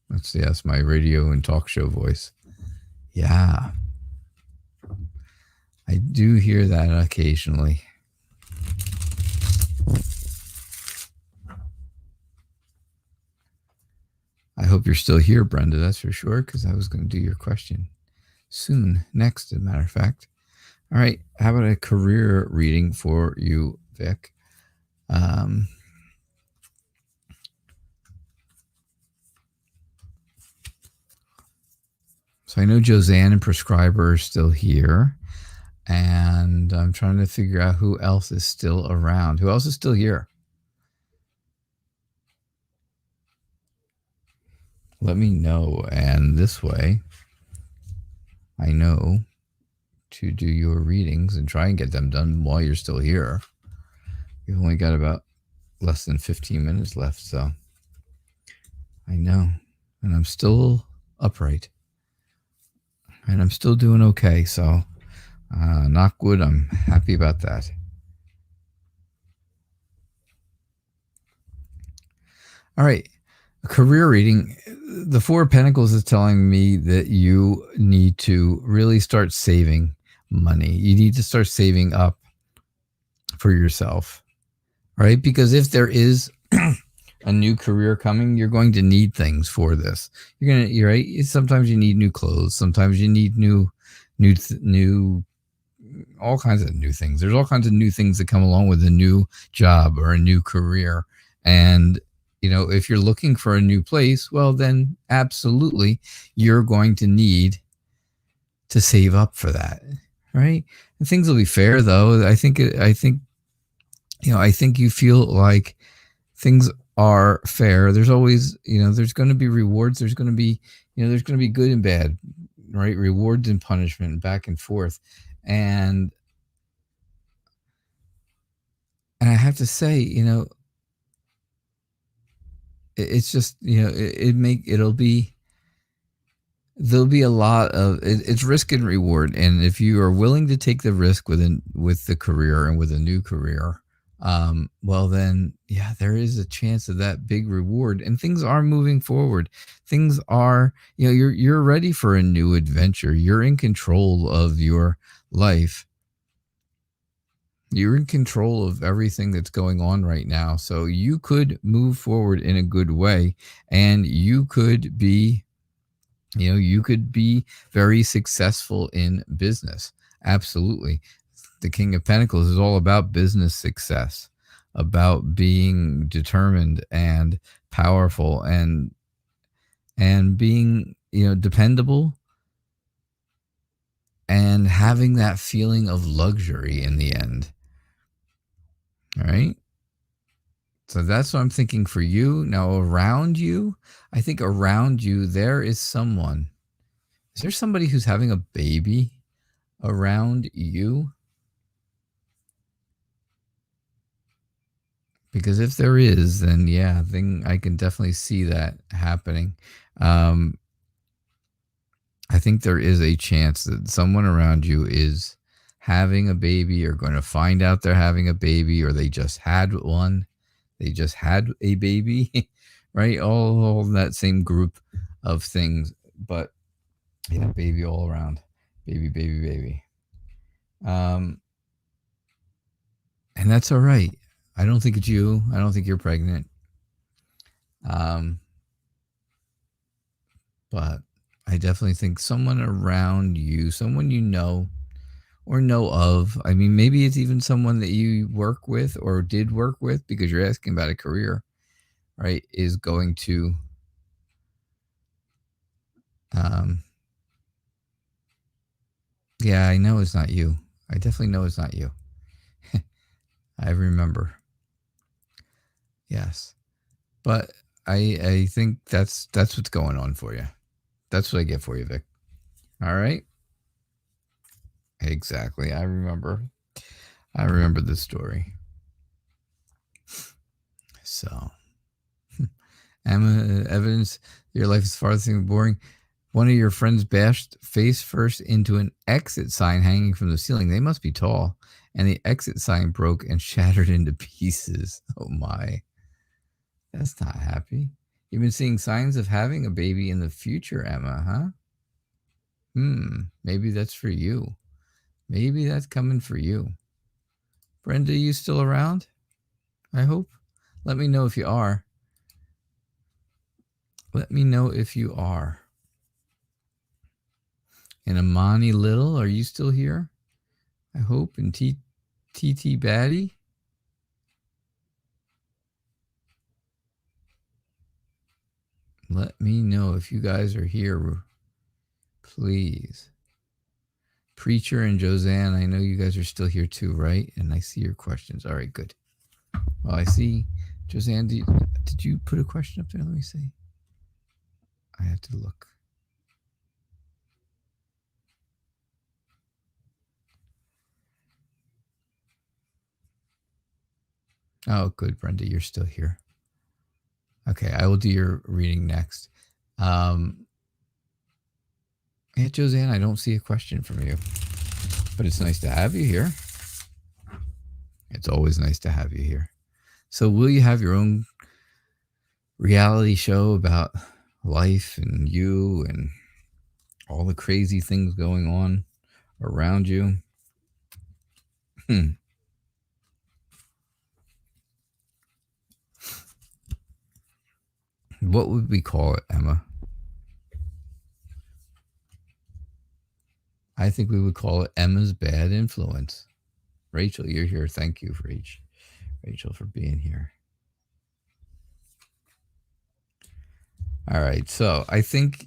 That's my radio and talk show voice. Yeah. I do hear that occasionally. I hope you're still here, Brenda, that's for sure, because I was going to do your question soon. Next, as a matter of fact. All right, how about a career reading for you, Vic? So I know Josanne and Prescriber are still here, and I'm trying to figure out who else is still around. Who else is still here? Let me know, and this way I know to do your readings and try and get them done while you're still here. You've only got about less than 15 minutes left, so I know. And I'm still upright. And I'm still doing okay, so knock wood, I'm happy about that. All right, a career reading. The Four of Pentacles is telling me that you need to really start saving money. You need to start saving up for yourself, right? Because if there is a new career coming, you're going to need things for this. You're right. Sometimes you need new clothes. Sometimes you need new, all kinds of new things. There's all kinds of new things that come along with a new job or a new career. And, if you're looking for a new place, well, then absolutely you're going to need to save up for that. Right. And things will be fair, though. I think you feel like things are fair. There's always, there's going to be rewards. There's going to be, there's going to be good and bad, right? Rewards and punishment, back and forth. And I have to say, it's just, there'll be a lot of it's risk and reward, and if you are willing to take the risk with the career and with a new career, well then, yeah, there is a chance of that big reward, and things are moving forward. Things are, you're ready for a new adventure. You're in control of your life. You're in control of everything that's going on right now, so you could move forward in a good way, and you could be very successful in business. Absolutely. The King of Pentacles is all about business success, about being determined and powerful, and being, dependable, and having that feeling of luxury in the end. All right. So that's what I'm thinking for you. Now, around you, I think around you, there is someone. Is there somebody who's having a baby around you? Because if there is, then yeah, I can definitely see that happening. I think there is a chance that someone around you is having a baby, or going to find out they're having a baby, or they just had one. They just had a baby, right? All that same group of things. But yeah, baby all around. Baby, baby, baby. And that's all right. I don't think it's you. I don't think you're pregnant. But I definitely think someone around you, someone you know or know of. I mean, maybe it's even someone that you work with or did work with, because you're asking about a career, right? Is going to yeah, I know it's not you. I definitely know it's not you. I remember. Yes. But I think that's what's going on for you. That's what I get for you, Vic. All right? Exactly. I remember this story. So, Emma, evidence your life is farthest from boring. One of your friends bashed face first into an exit sign hanging from the ceiling. They must be tall. And the exit sign broke and shattered into pieces. Oh my. That's not happy. You've been seeing signs of having a baby in the future, Emma, huh? Maybe that's for you. Maybe that's coming for you. Brenda, you still around? I hope. Let me know if you are. Let me know if you are. And Amani Little, are you still here? I hope. And TT Batty? Let me know if you guys are here, please. Preacher and Josanne, I know you guys are still here too, right? And I see your questions. All right, good. Well, I see. Josanne, did you put a question up there? Let me see. I have to look. Oh, good, Brenda, you're still here. Okay, I will do your reading next. Yeah, Josanne, I don't see a question from you, but it's nice to have you here. It's always nice to have you here. So will you have your own reality show about life and you and all the crazy things going on around you? What would we call it, Emma? I think we would call it Emma's Bad Influence. Rachel, you're here. Thank you, Rachel, for being here. All right. So I think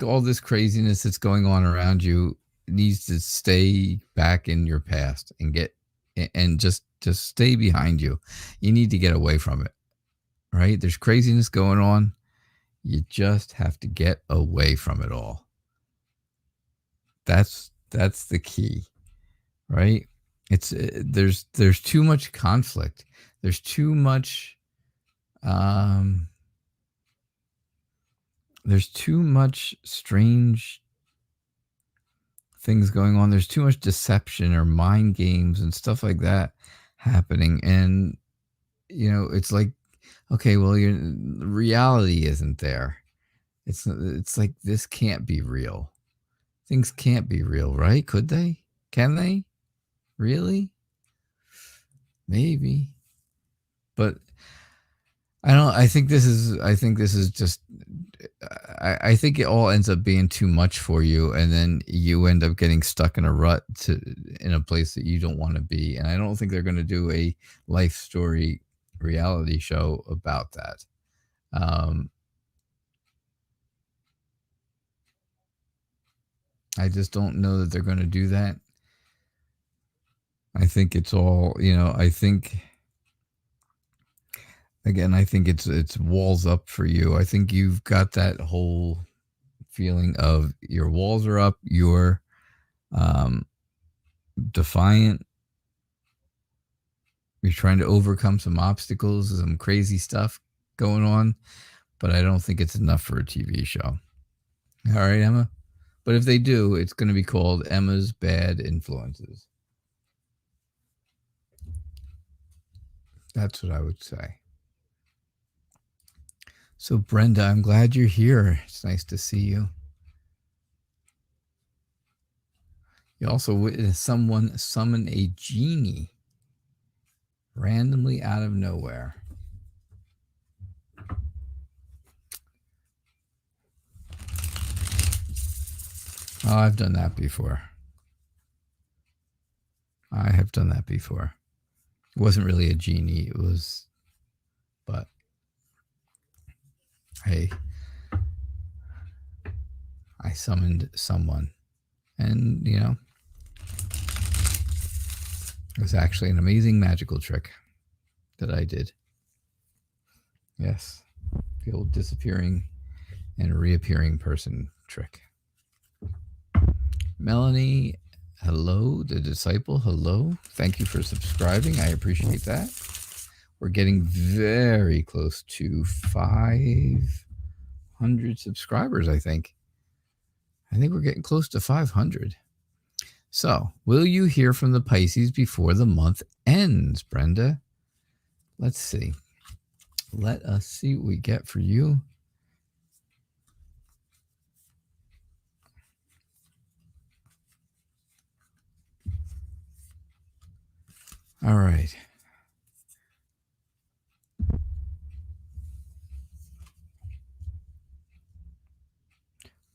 all this craziness that's going on around you needs to stay back in your past and just stay behind you. You need to get away from it. Right? There's craziness going on. You just have to get away from it all. That's the key. Right? It's there's too much conflict. There's too much There's too much strange things going on. There's too much deception or mind games and stuff like that happening. And, it's like, okay, well, your reality isn't there. It's like, this can't be real. Things can't be real, right? Could they? Can they? Really? Maybe. But I think this is just, I think it all ends up being too much for you, and then you end up getting stuck in a rut in a place that you don't want to be. And I don't think they're going to do a life story reality show about that. I just don't know that they're going to do that. I think it's all, I think, again, I think it's walls up for you. I think you've got that whole feeling of your walls are up, you're defiant, you're trying to overcome some obstacles, some crazy stuff going on, but I don't think it's enough for a TV show. All right, Emma? But if they do, it's going to be called Emma's Bad Influences. That's what I would say. So, Brenda, I'm glad you're here. It's nice to see you. You also witnessed someone summon a genie randomly out of nowhere. Oh, I've done that before. I have done that before. It wasn't really a genie. It was, but hey, I summoned someone, and it was actually an amazing magical trick that I did. Yes, the old disappearing and reappearing person trick. Melanie, hello. The Disciple, hello. Thank you for subscribing. I appreciate that. We're getting very close to 500 subscribers, I think. I think we're getting close to 500. So, will you hear from the Pisces before the month ends, Brenda? Let's see. Let us see what we get for you. All right.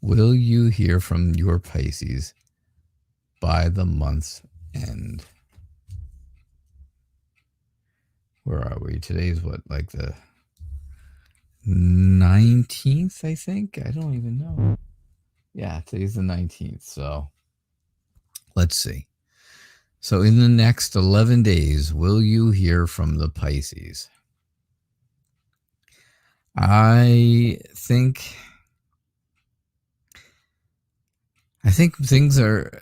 Will you hear from your Pisces by the month's end? Where are we? Today's what, like the 19th, I think? I don't even know. Yeah, today's the 19th. So let's see. So in the next 11 days, will you hear from the Pisces? I think things are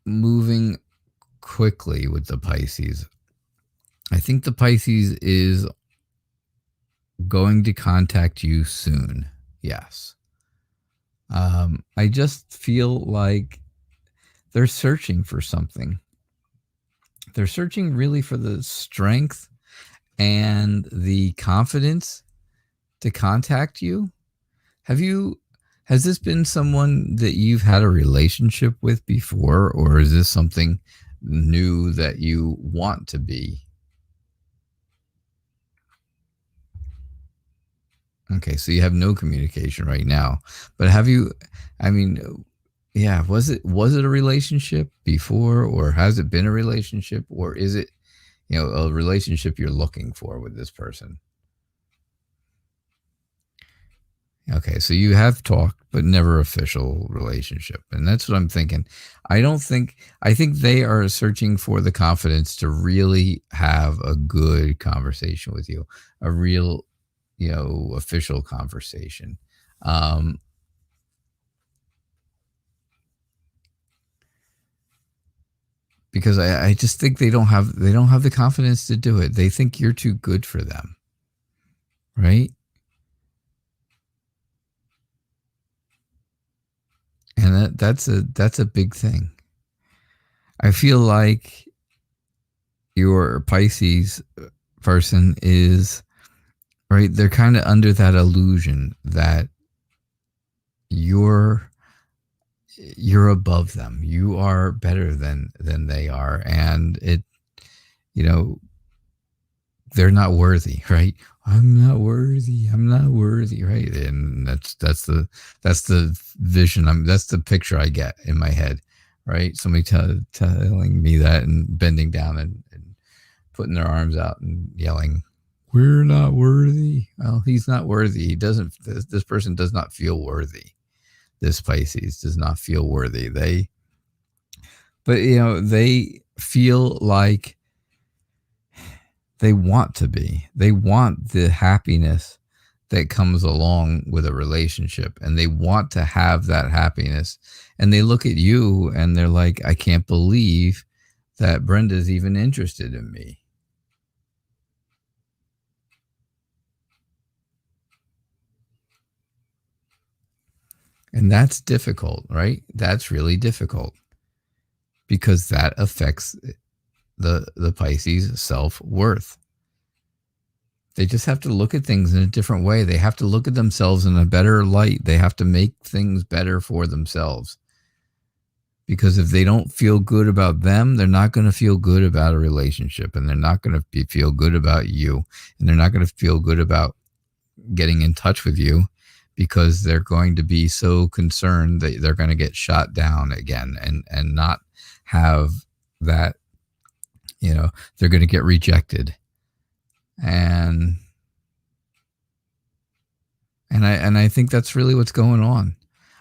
moving quickly with the Pisces. I think the Pisces is going to contact you soon. Yes. I just feel like they're searching for something. They're searching really for the strength and the confidence to contact you. Has this been someone that you've had a relationship with before, or is this something new that you want to be? Okay, so you have no communication right now, but have you, was it a relationship before, or has it been a relationship, or is it, a relationship you're looking for with this person? Okay, so you have talked, but never official relationship. And that's what I'm thinking. I think they are searching for the confidence to really have a good conversation with you, a real, official conversation. Because I just think they don't have the confidence to do it. They think you're too good for them. right? And that's a big thing. I feel like your Pisces person is right. They're kind of under that illusion that you're above them. You are better than they are, and you know, they're not worthy, right? I'm not worthy. I'm not worthy, right? And that's the vision. That's the picture I get in my head, right? Somebody telling me that and bending down and putting their arms out and yelling, "We're not worthy." Well, he's not worthy. He doesn't. This person does not feel worthy. This Pisces does not feel worthy. But they feel like they want to be. They want the happiness that comes along with a relationship, and they want to have that happiness. And they look at you and they're like, I can't believe that Brenda's even interested in me. And that's difficult, right? That's really difficult because that affects the Pisces self-worth. They just have to look at things in a different way. They have to look at themselves in a better light. They have to make things better for themselves. Because if they don't feel good about them, they're not going to feel good about a relationship, and they're not going to feel good about you, and they're not going to feel good about getting in touch with you, because they're going to be so concerned that they're going to get shot down again and not have that, they're going to get rejected. And I think that's really what's going on.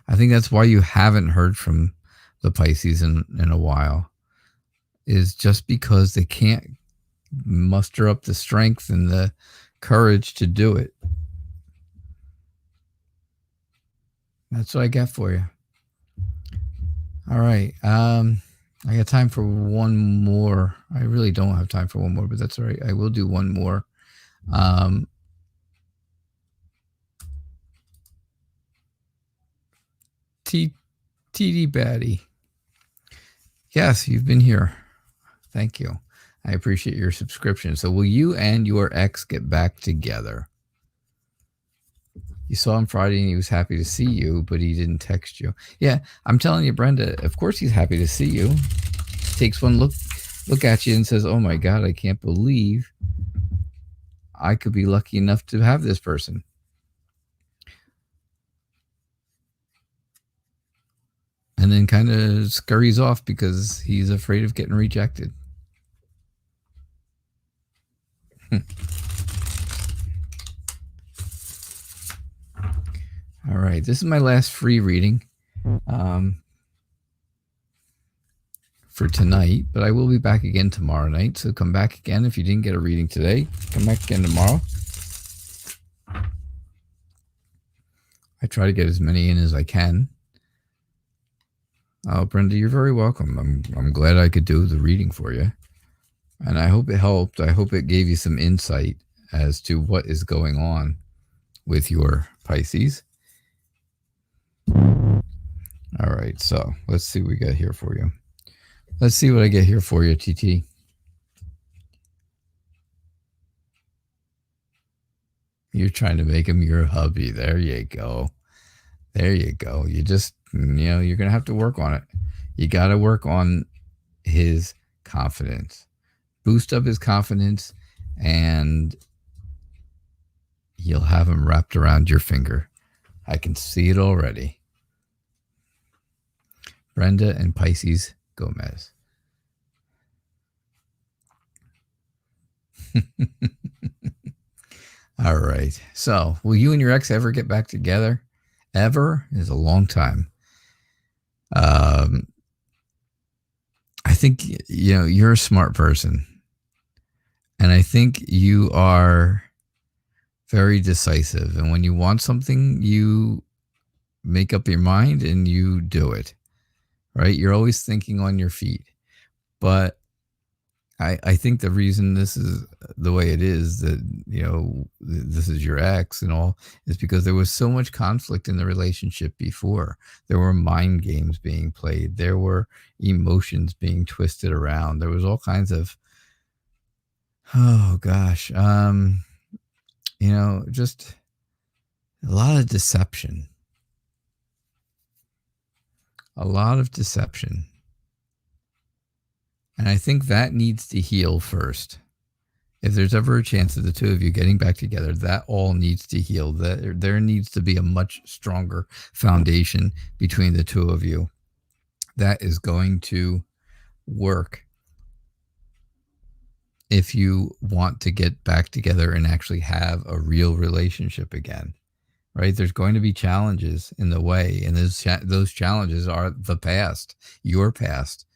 I think that's why you haven't heard from the Pisces in a while, is just because they can't muster up the strength and the courage to do it. That's what I got for you. All right. I got time for one more. I really don't have time for one more, but that's all right. I will do one more. TD Batty. Yes, you've been here. Thank you. I appreciate your subscription. So will you and your ex get back together? You saw him Friday and he was happy to see you, but he didn't text you. Yeah, I'm telling you, Brenda, of course he's happy to see you. He takes one look at you and says, oh my God, I can't believe I could be lucky enough to have this person. And then kind of scurries off because he's afraid of getting rejected. All right, this is my last free reading for tonight, but I will be back again tomorrow night. So come back again if you didn't get a reading today. Come back again tomorrow. I try to get as many in as I can. Oh, Brenda, you're very welcome. I'm glad I could do the reading for you. And I hope it helped. I hope it gave you some insight as to what is going on with your Pisces. All right, so let's see what we got here for you. Let's see what I get here for you, TT. You're trying to make him your hubby. There you go. There you go. You just, you're going to have to work on it. You got to work on his confidence. Boost up his confidence, and you'll have him wrapped around your finger. I can see it already. Brenda and Pisces Gomez. All right. So, will you and your ex ever get back together? Ever is a long time. I think, you're a smart person. And I think you are very decisive. And when you want something, you make up your mind and you do it. Right? You're always thinking on your feet. But I think the reason this is the way it is, that, this is your ex and all, is because there was so much conflict in the relationship before. There were mind games being played. There were emotions being twisted around. There was all kinds of, oh gosh, just a lot of deception. A lot of deception. And I think that needs to heal first. If there's ever a chance of the two of you getting back together, that all needs to heal. There needs to be a much stronger foundation between the two of you that is going to work if you want to get back together and actually have a real relationship again. Right? There's going to be challenges in the way, and those challenges are the past, your past.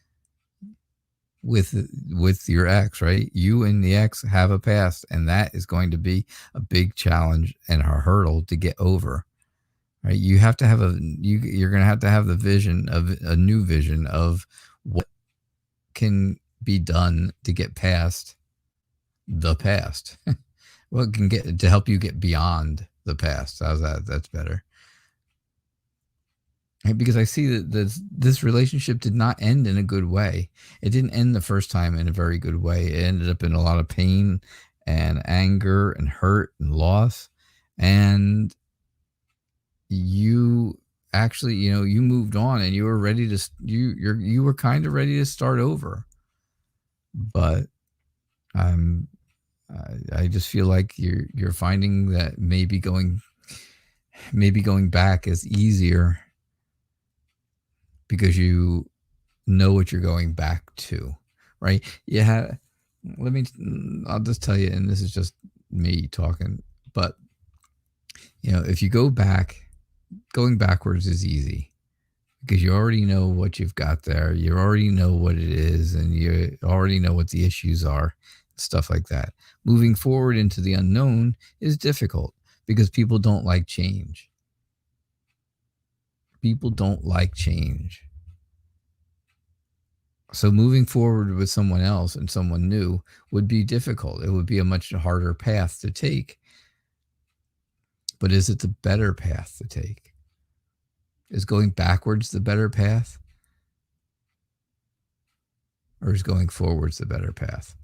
With your ex, right? You and the ex have a past, and that is going to be a big challenge and a hurdle to get over, right? You have to have you're going to have the vision of a new vision of what can be done to get past the past. What can get to help you get beyond the past. How's that? That's better. Because I see that this relationship did not end in a good way. It didn't end the first time in a very good way. It ended up in a lot of pain and anger and hurt and loss. And you actually, you moved on, and you were ready to, you were kind of ready to start over. But I just feel like you're finding that maybe going back is easier, because you know what you're going back to, right? Yeah. I'll just tell you, and this is just me talking, but if you go back, going backwards is easy, because you already know what you've got there. You already know what it is, and you already know what the issues are, stuff like that. Moving forward into the unknown is difficult, because people don't like change. People don't like change. So moving forward with someone else and someone new would be difficult. It would be a much harder path to take. But is it the better path to take? Is going backwards the better path? Or is going forwards the better path?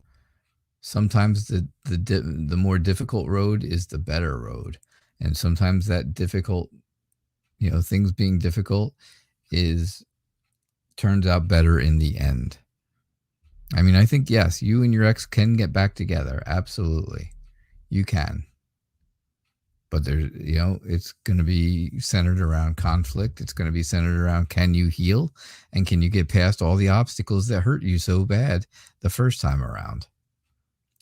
Sometimes the more difficult road is the better road. And sometimes that difficult, things being difficult turns out better in the end. I mean, I think, yes, you and your ex can get back together. Absolutely. You can. But there's, it's going to be centered around conflict. It's going to be centered around, can you heal? And can you get past all the obstacles that hurt you so bad the first time around?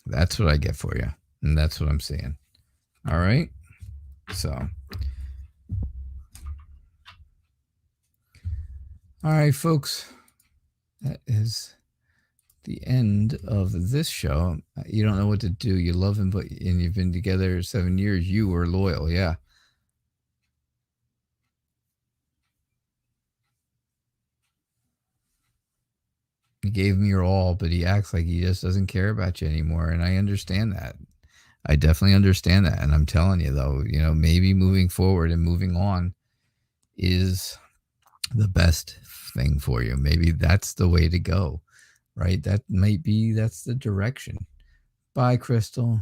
That's what I get for you. And that's what I'm seeing. All right. So. All right, folks. That is the end of this show. You don't know what to do. You love him, and you've been together 7 years. You were loyal. Yeah. You gave him your all, but he acts like he just doesn't care about you anymore. And I understand that. I definitely understand that. And I'm telling you, though, maybe moving forward and moving on is the best thing for you. Maybe that's the way to go, right? That's the direction. Bye, Crystal.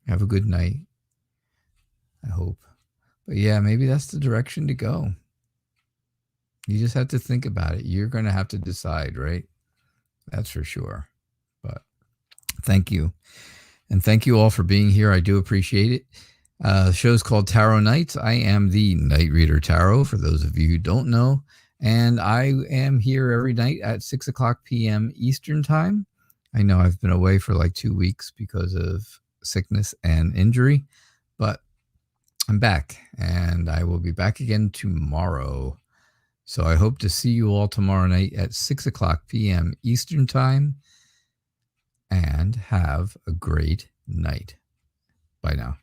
Have a good night, I hope. But yeah, maybe that's the direction to go. You just have to think about it. You're going to have to decide, right? That's for sure. But thank you. And thank you all for being here. I do appreciate it. The show's called Tarot Nights. I am the Night Reader Tarot, for those of you who don't know. And I am here every night at 6 o'clock p.m. Eastern Time. I know I've been away for like 2 weeks because of sickness and injury, but I'm back, and I will be back again tomorrow. So I hope to see you all tomorrow night at 6 o'clock p.m. Eastern Time, and have a great night. Bye now.